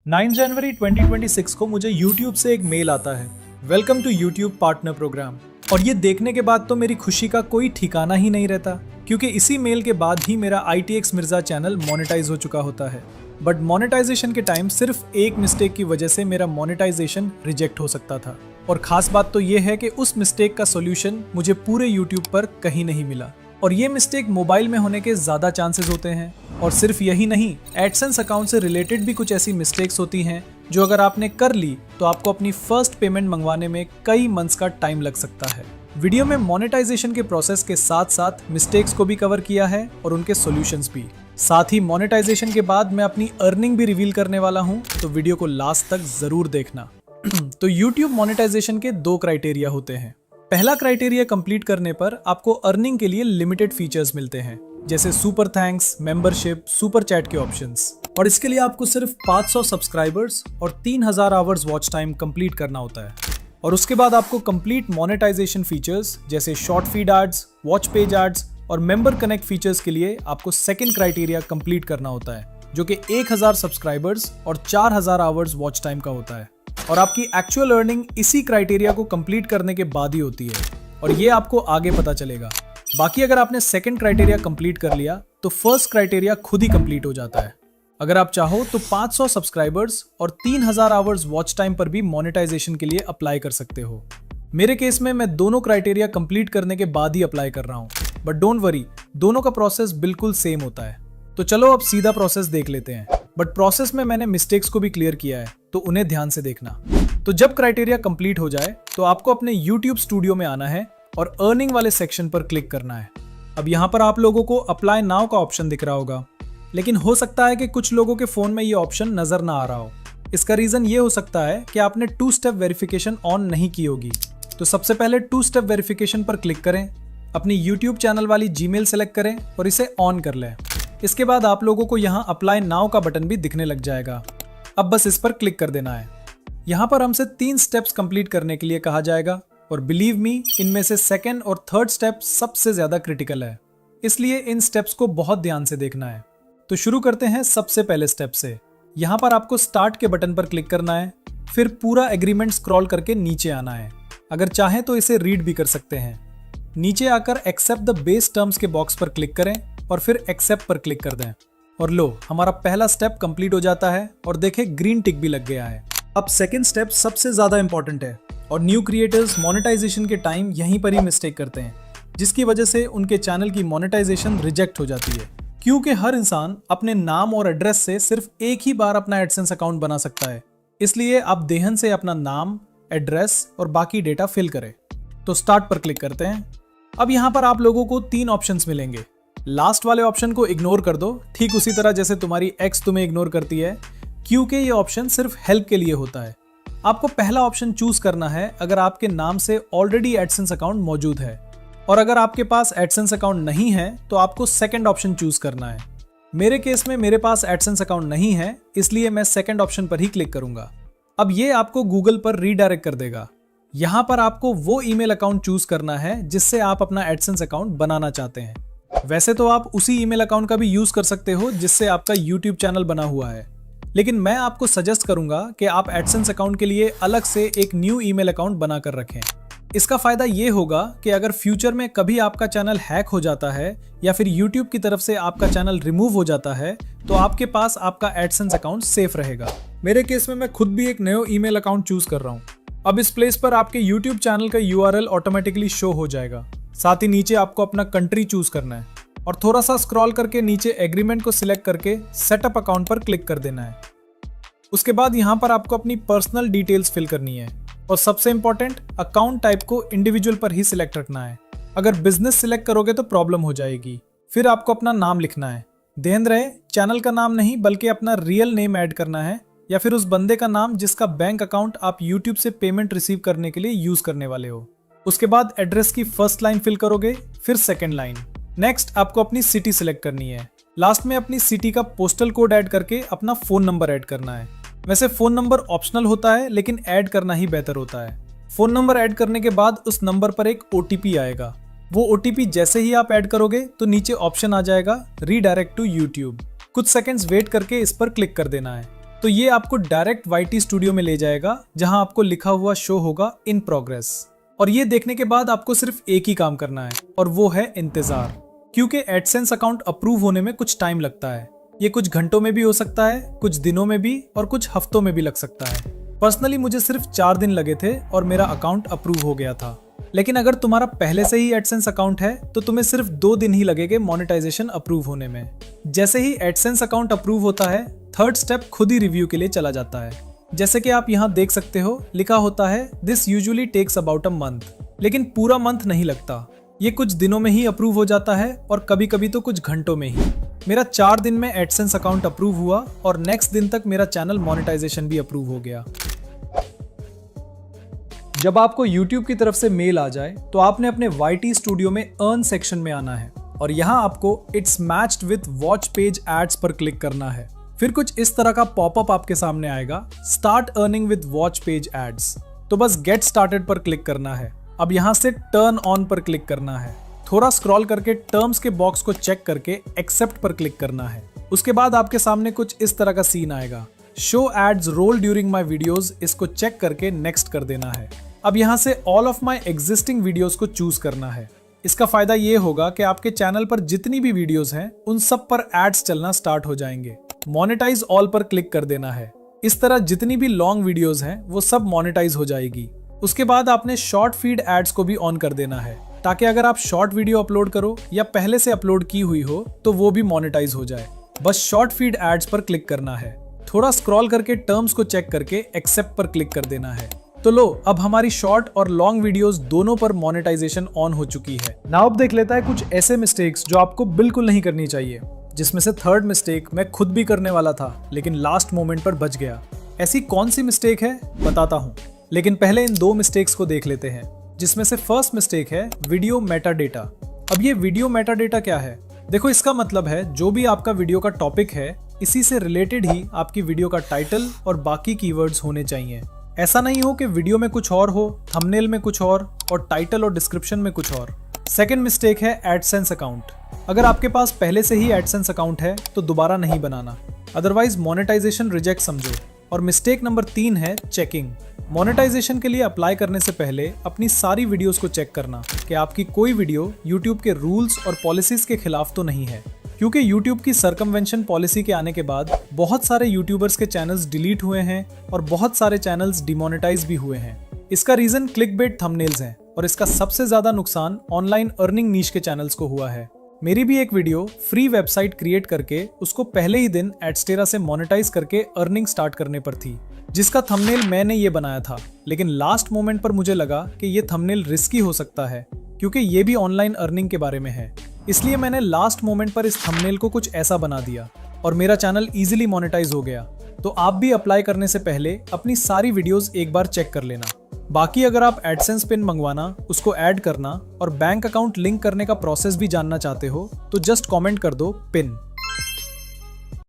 9 जनवरी 2026 को मुझे YouTube से एक मेल आता है, welcome to YouTube partner program. और ये देखने के बाद तो मेरी खुशी का कोई ठिकाना ही नहीं रहता, क्योंकि इसी मेल के बाद ही मेरा ITX मिर्जा चैनल मोनेटाइज हो चुका होता है। बट मोनेटाइजेशन के टाइम सिर्फ एक मिस्टेक की वजह से मेरा मोनेटाइजेशन रिजेक्ट हो सकता था। और खास बात तो ये है कि उस मिस्टेक का सोल्यूशन मुझे पूरे YouTube पर कहीं नहीं मिला। और ये मिस्टेक मोबाइल में होने के ज़्यादा चांसेस होते हैं। और सिर्फ यही नहीं, एडसेंस अकाउंट से रिलेटेड भी कुछ ऐसी मिस्टेक्स होती हैं जो अगर आपने कर ली तो आपको अपनी फर्स्ट पेमेंट मंगवाने में कई मंथ्स का टाइम लग सकता है। वीडियो में मोनेटाइजेशन के प्रोसेस के साथ साथ मिस्टेक्स को भी कवर किया है और उनके सॉल्यूशंस भी। साथ ही मोनेटाइजेशन के बाद मैं अपनी अर्निंग भी रिवील करने वाला हूँ, तो वीडियो को लास्ट तक जरूर देखना। तो YouTube मोनेटाइजेशन के 2 क्राइटेरिया होते हैं। पहला क्राइटेरिया कंप्लीट करने पर आपको अर्निंग के लिए लिमिटेड फीचर्स मिलते हैं, जैसे super thanks, membership, super chat के ऑप्शंस। और इसके लिए आपको सिर्फ 500 सब्सक्राइबर्स और 3000 आवर्स वॉच टाइम कंप्लीट करना होता है। और उसके बाद आपको कंप्लीट मोनेटाइजेशन फीचर्स जैसे short feed ads, watch page ads और मेंबर कनेक्ट फीचर्स के लिए आपको सेकंड क्राइटेरिया कंप्लीट करना होता है, जो कि 1000 सब्सक्राइबर्स और 4000 आवर्स वॉच टाइम का होता है। और आपकी एक्चुअल अर्निंग इसी क्राइटेरिया को कंप्लीट करने के बाद ही होती है, और ये आपको आगे पता चलेगा। बाकी अगर आपने सेकंड क्राइटेरिया कंप्लीट कर लिया तो फर्स्ट क्राइटेरिया खुद ही कंप्लीट हो जाता है। अगर आप चाहो तो 500 सब्सक्राइबर्स और 3000 आवर्स वॉच टाइम पर भी मोनेटाइजेशन के लिए अप्लाई कर सकते हो। मेरे केस में मैं दोनों क्राइटेरिया कंप्लीट करने के बाद ही अप्लाई कर रहा हूँ, बट डोंट वरी, दोनों का प्रोसेस बिल्कुल सेम होता है। तो चलो अब सीधा प्रोसेस देख लेते हैं। बट प्रोसेस में मैंने मिस्टेक्स को भी क्लियर किया है, तो उन्हें ध्यान से देखना। तो जब क्राइटेरिया कंप्लीट हो जाए तो आपको अपने YouTube स्टूडियो में आना है और अर्निंग वाले सेक्शन पर क्लिक करना है। अब यहाँ पर आप लोगों को अप्लाई नाउ का ऑप्शन दिख रहा होगा, लेकिन हो सकता है कि कुछ लोगों के फोन में ये ऑप्शन नजर ना आ रहा हो। इसका रीजन ये हो सकता है कि आपने 2 स्टेप वेरिफिकेशन ऑन नहीं की होगी। तो सबसे पहले 2 स्टेप वेरिफिकेशन पर क्लिक करें, अपनी YouTube चैनल वाली जीमेल सेलेक्ट करें और इसे ऑन कर लें। इसके बाद आप लोगों को यहाँ अप्लाई नाउ का बटन भी दिखने लग जाएगा। अब बस इस पर क्लिक कर देना है। यहाँ पर हमसे 3 स्टेप्स कंप्लीट करने के लिए कहा जाएगा, और बिलीव मी, इनमें से सेकंड और थर्ड स्टेप सबसे ज्यादा क्रिटिकल है, इसलिए इन स्टेप्स को बहुत ध्यान से देखना है। तो शुरू करते हैं सबसे पहले स्टेप से। यहाँ पर आपको स्टार्ट के बटन पर क्लिक करना है, फिर पूरा एग्रीमेंट स्क्रॉल करके नीचे आना है। अगर चाहें तो इसे रीड भी कर सकते हैं। नीचे आकर एक्सेप्ट द बेस टर्म्स के बॉक्स पर क्लिक करें और फिर एक्सेप्ट पर क्लिक कर दें। और लो, हमारा पहला स्टेप कंप्लीट हो जाता है और देखें ग्रीन टिक भी लग गया है। अब सेकंड स्टेप सबसे ज्यादा इंपॉर्टेंट है, और न्यू क्रिएटर्स मोनेटाइजेशन के टाइम यहीं पर ही मिस्टेक करते हैं, जिसकी वजह से उनके चैनल की मोनेटाइजेशन रिजेक्ट हो जाती है। क्योंकि हर इंसान अपने नाम और एड्रेस से सिर्फ एक ही बार अपना एडसेंस अकाउंट बना सकता है, इसलिए आप देहन से अपना नाम, एड्रेस और बाकी डेटा फिल करें। तो स्टार्ट पर क्लिक करते हैं। अब यहाँ पर आप लोगों को 3 ऑप्शंस मिलेंगे। लास्ट वाले ऑप्शन को इग्नोर कर दो, ठीक उसी तरह जैसे तुम्हारी एक्स तुम्हें इग्नोर करती है, क्योंकि ये ऑप्शन सिर्फ हेल्प के लिए होता है। आपको पहला ऑप्शन चूज करना है अगर आपके नाम से ऑलरेडी एडसेंस अकाउंट मौजूद है, और अगर आपके पास एडसेंस अकाउंट नहीं है तो आपको सेकंड ऑप्शन चूज करना है। मेरे केस में मेरे पास एडसेंस अकाउंट नहीं है, इसलिए मैं सेकंड ऑप्शन पर ही क्लिक करूंगा। अब ये आपको गूगल पर रीडायरेक्ट कर देगा। यहाँ पर आपको वो ईमेल अकाउंट चूज करना है जिससे आप अपना एडसेंस अकाउंट बनाना चाहते हैं। वैसे तो आप उसी ईमेल अकाउंट का भी यूज कर सकते हो जिससे आपका YouTube चैनल बना हुआ है, लेकिन मैं आपको सजेस्ट करूंगा कि आप एडसेंस अकाउंट के लिए अलग से एक न्यू ईमेल अकाउंट बनाकर रखें। इसका फायदा ये होगा कि अगर फ्यूचर में कभी आपका चैनल हैक हो जाता है या फिर YouTube की तरफ से आपका चैनल रिमूव हो जाता है, तो आपके पास आपका एडसेंस अकाउंट सेफ रहेगा। मेरे केस में मैं खुद भी एक नया ईमेल अकाउंट चूज कर रहा हूँ। अब इस प्लेस पर आपके YouTube चैनल का URL ऑटोमेटिकली शो हो जाएगा। साथ ही नीचे आपको अपना कंट्री चूज करना है और थोड़ा सा स्क्रॉल करके नीचे एग्रीमेंट को सिलेक्ट करके सेटअप अकाउंट पर क्लिक कर देना है। उसके बाद यहाँ पर आपको अपनी पर्सनल डिटेल्स फिल करनी है, और सबसे इंपॉर्टेंट, अकाउंट टाइप को इंडिविजुअल पर ही सिलेक्ट रखना है। अगर बिजनेस सिलेक्ट करोगे तो प्रॉब्लम हो जाएगी। फिर आपको अपना नाम लिखना है। ध्यान रहे, चैनल का नाम नहीं बल्कि अपना रियल नेम ऐड करना है, या फिर उस बंदे का नाम जिसका बैंक अकाउंट आप YouTube से पेमेंट रिसीव करने के लिए यूज करने वाले हो। उसके बाद एड्रेस की फर्स्ट लाइन फिल करोगे, फिर सेकंड लाइन। नेक्स्ट आपको अपनी सिटी सिलेक्ट करनी है। लास्ट में अपनी सिटी का पोस्टल कोड ऐड करके अपना फोन नंबर ऐड करना है। वैसे फोन नंबर ऑप्शनल होता है, लेकिन ऐड करना ही बेहतर होता है। फोन नंबर ऐड करने के बाद उस नंबर पर एक OTP आएगा। वो OTP जैसे ही आप ऐड करोगे तो नीचे ऑप्शन आ जाएगा रीडायरेक्ट टू YouTube। कुछ सेकंड्स वेट करके इस पर क्लिक कर देना है। तो ये आपको डायरेक्ट YT स्टूडियो में ले जाएगा जहां आपको लिखा हुआ शो होगा इन प्रोग्रेस। और ये देखने के बाद आपको सिर्फ एक ही काम करना है और वो है इंतजार, क्योंकि एडसेंस अकाउंट अप्रूव होने में कुछ टाइम लगता है। ये कुछ घंटों में भी हो सकता है, कुछ दिनों में भी और कुछ हफ्तों में भी लग सकता है। पर्सनली मुझे सिर्फ 4 दिन लगे थे और मेरा अकाउंट अप्रूव हो गया था। लेकिन अगर तुम्हारा पहले से ही एडसेंस अकाउंट है तो तुम्हें सिर्फ 2 दिन ही लगेंगे मोनेटाइजेशन अप्रूव होने में। जैसे ही एडसेंस अकाउंट अप्रूव होता है, थर्ड स्टेप खुद ही रिव्यू के लिए चला जाता है। जैसे कि आप यहाँ देख सकते हो, लिखा होता है this usually takes about a month, लेकिन पूरा मंथ नहीं लगता। ये कुछ दिनों में ही अप्रूव हो जाता है और कभी कभी तो कुछ घंटों में ही। मेरा 4 दिन में एडसेंस अकाउंट अप्रूव हुआ और नेक्स्ट दिन तक मेरा चैनल मोनेटाइजेशन भी अप्रूव हो गया। जब आपको YouTube की तरफ से मेल आ जाए तो आपने अपने YT स्टूडियो में अर्न सेक्शन में आना है और यहाँ आपको it's matched with watch page ads पर क्लिक करना है। फिर कुछ इस तरह का पॉपअप आपके सामने आएगा, start earning with watch page ads. तो बस गेट स्टार्टेड पर क्लिक करना है। अब यहाँ से टर्न ऑन पर क्लिक करना है। थोड़ा स्क्रॉल करके टर्म्स के बॉक्स को चेक करके एक्सेप्ट पर क्लिक करना है। उसके बाद आपके सामने कुछ इस तरह का सीन आएगा, show ads roll during my videos. इसको चेक करके नेक्स्ट कर देना है। अब यहाँ से all of my existing videos को चूज करना है। इसका फायदा ये होगा कि आपके चैनल पर जितनी भी वीडियोस हैं उन सब पर एड्स चलना स्टार्ट हो जाएंगे। मोनेटाइज ऑल पर क्लिक कर देना है। इस तरह जितनी भी लॉन्ग वीडियोस हैं वो सब मोनेटाइज हो जाएगी। उसके बाद आपने शॉर्ट फीड एड्स को भी ऑन कर देना है, ताकि अगर आप शॉर्ट वीडियो अपलोड करो या पहले से अपलोड की हुई हो तो वो भी मोनेटाइज हो जाए। बस शॉर्ट फीड एड्स पर क्लिक करना है। थोड़ा स्क्रॉल करके टर्म्स को चेक करके एक्सेप्ट पर क्लिक कर देना है। तो लो, अब हमारी शॉर्ट और लॉन्ग वीडियोस दोनों पर मोनेटाइजेशन ऑन हो चुकी है। नाउ अब देख लेता है कुछ ऐसे मिस्टेक्स जो आपको बिल्कुल नहीं करनी चाहिए, जिसमें से थर्ड मिस्टेक मैं खुद भी करने वाला था लेकिन लास्ट मोमेंट पर बच गया। ऐसी कौन सी मिस्टेक है बताता हूँ, लेकिन पहले इन 2 मिस्टेक्स को देख लेते हैं। जिसमें से फर्स्ट मिस्टेक है वीडियो मेटा डेटा। अब ये वीडियो मेटा डेटा क्या है? देखो, इसका मतलब है जो भी आपका वीडियो का टॉपिक है इसी से रिलेटेड ही आपकी वीडियो का टाइटल और बाकी कीवर्ड्स होने चाहिए। ऐसा नहीं हो कि वीडियो में कुछ और हो, थंबनेल में कुछ और टाइटल और डिस्क्रिप्शन में कुछ और। सेकंड मिस्टेक है एडसेंस अकाउंट। अगर आपके पास पहले से ही एडसेंस अकाउंट है तो दोबारा नहीं बनाना, अदरवाइज मोनेटाइजेशन रिजेक्ट समझो। और मिस्टेक नंबर 3 है चेकिंग। मोनेटाइजेशन के लिए अप्लाई करने से पहले अपनी सारी वीडियोस को चेक करना कि आपकी कोई वीडियो यूट्यूब के रूल्स और पॉलिसीज के खिलाफ तो नहीं है, क्योंकि यूट्यूब की सर्कमवेंशन पॉलिसी के आने के बाद बहुत सारे यूट्यूबर्स के चैनल्स डिलीट हुए हैं और बहुत सारे चैनल्स डिमोनेटाइज भी हुए हैं। इसका रीजन क्लिकबेट थंबनेल्स हैं और इसका सबसे ज्यादा नुकसान ऑनलाइन अर्निंग नीश के चैनल्स को हुआ है। मेरी भी एक वीडियो फ्री वेबसाइट क्रिएट करके उसको पहले ही दिन एडस्टेरा से मोनेटाइज करके अर्निंग स्टार्ट करने पर थी, जिसका थंबनेल मैंने ये बनाया था। लेकिन लास्ट मोमेंट पर मुझे लगा कि ये थंबनेल रिस्की हो सकता है, क्योंकि ये भी ऑनलाइन अर्निंग के बारे में है। इसलिए मैंने लास्ट मोमेंट पर इस थंबनेल को कुछ ऐसा बना दिया और मेरा चैनल इजीली मोनेटाइज हो गया। तो आप भी अप्लाई करने से पहले अपनी सारी वीडियोस एक बार चेक कर लेना। बाकी अगर आप एडसेंस पिन मंगवाना, उसको ऐड करना और बैंक अकाउंट लिंक करने का प्रोसेस भी जानना चाहते हो तो जस्ट कमेंट कर दो पिन।